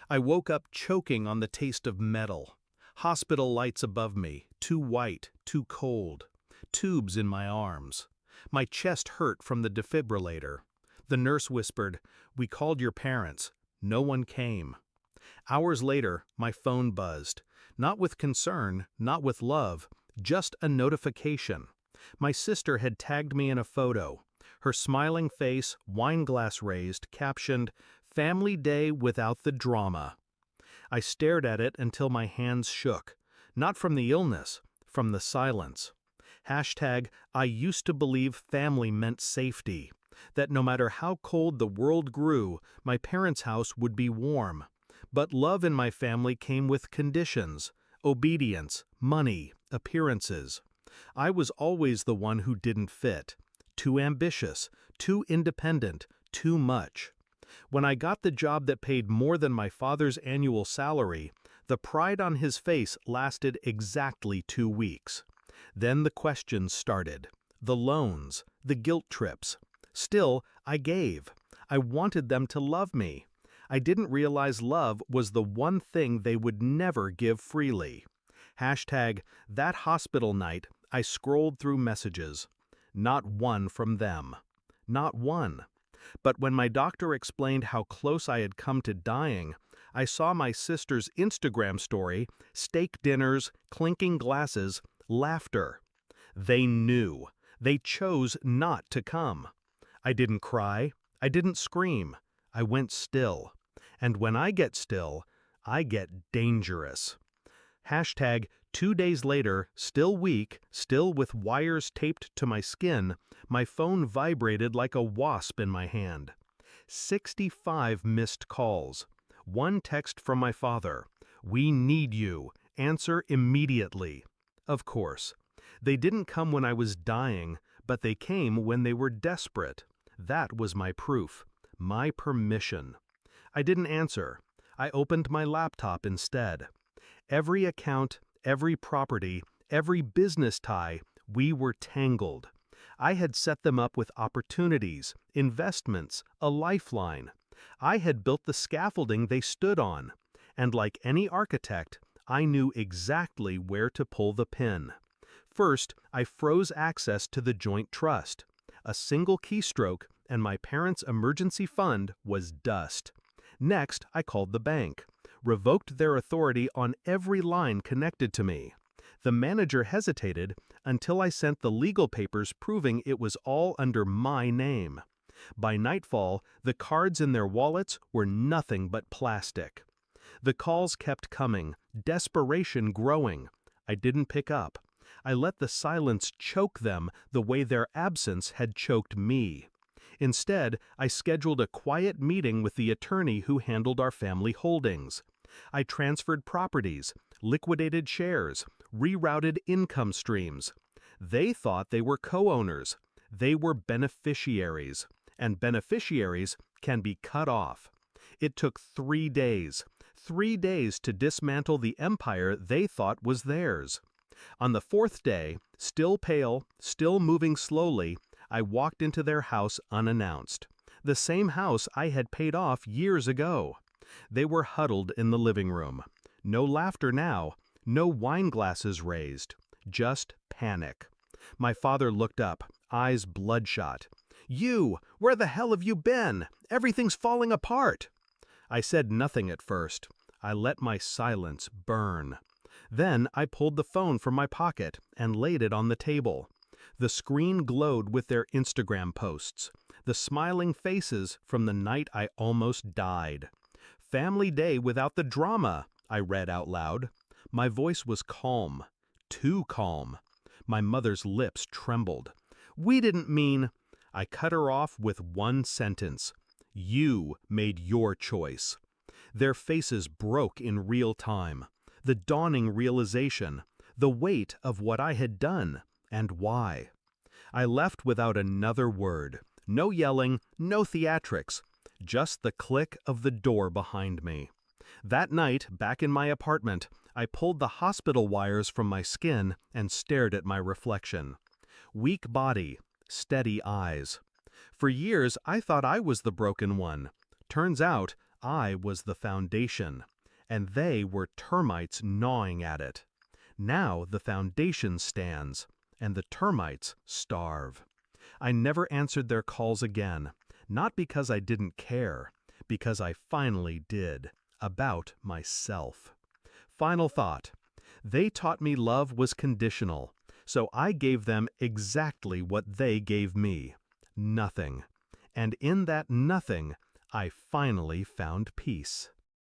I woke up choking on the taste of metal. Hospital lights above me, too white, too cold. Tubes in my arms. My chest hurt from the defibrillator. The nurse whispered, "We called your parents. No one came." Hours later, my phone buzzed. Not with concern, not with love, just a notification. My sister had tagged me in a photo. Her smiling face, wine glass raised, captioned, "Family Day without the drama." I stared at it until my hands shook. Not from the illness, from the silence. Hashtag, I used to believe family meant safety. That no matter how cold the world grew, my parents' house would be warm. But love in my family came with conditions, obedience, money, appearances. I was always the one who didn't fit. Too ambitious, too independent, too much. When I got the job that paid more than my father's annual salary, the pride on his face lasted exactly 2 weeks. Then the questions started. The loans, the guilt trips. Still, I gave. I wanted them to love me. I didn't realize love was the one thing they would never give freely. Hashtag, that hospital night, I scrolled through messages. Not one from them. Not one. But when my doctor explained how close I had come to dying, I saw my sister's Instagram story, steak dinners, clinking glasses, laughter. They knew. They chose not to come. I didn't cry. I didn't scream. I went still. And when I get still, I get dangerous. Hashtag, 2 days later, still weak, still with wires taped to my skin, my phone vibrated like a wasp in my hand. 65 missed calls. One text from my father. "We need you. Answer immediately." Of course. They didn't come when I was dying, but they came when they were desperate. That was my proof. My permission. I didn't answer. I opened my laptop instead. Every account, every property, every business tie, we were tangled. I had set them up with opportunities, investments, a lifeline. I had built the scaffolding they stood on. And like any architect, I knew exactly where to pull the pin. First, I froze access to the joint trust. A single keystroke, and my parents' emergency fund was dust. Next, I called the bank. Revoked their authority on every line connected to me. The manager hesitated until I sent the legal papers proving it was all under my name. By nightfall, the cards in their wallets were nothing but plastic. The calls kept coming, desperation growing. I didn't pick up. I let the silence choke them the way their absence had choked me. Instead, I scheduled a quiet meeting with the attorney who handled our family holdings. I transferred properties, liquidated shares, rerouted income streams. They thought they were co-owners. They were beneficiaries, and beneficiaries can be cut off. It took 3 days. 3 days to dismantle the empire they thought was theirs. On the 4th day, still pale, still moving slowly, I walked into their house unannounced. The same house I had paid off years ago. They were huddled in the living room. No laughter now, no wine glasses raised, just panic. My father looked up, eyes bloodshot. "You! Where the hell have you been? Everything's falling apart!" I said nothing at first. I let my silence burn. Then I pulled the phone from my pocket and laid it on the table. The screen glowed with their Instagram posts, the smiling faces from the night I almost died. "Family Day without the drama," I read out loud. My voice was calm, too calm. My mother's lips trembled. "We didn't mean—" I cut her off with one sentence. "You made your choice." Their faces broke in real time. The dawning realization, the weight of what I had done, and why. I left without another word. No yelling, no theatrics. Just the click of the door behind me. That night, back in my apartment, I pulled the hospital wires from my skin and stared at my reflection. Weak body, steady eyes. For years, I thought I was the broken one. Turns out, I was the foundation, and they were termites gnawing at it. Now the foundation stands, and the termites starve. I never answered their calls again, not because I didn't care, because I finally did, about myself. Final thought. They taught me love was conditional, so I gave them exactly what they gave me. Nothing. And in that nothing, I finally found peace.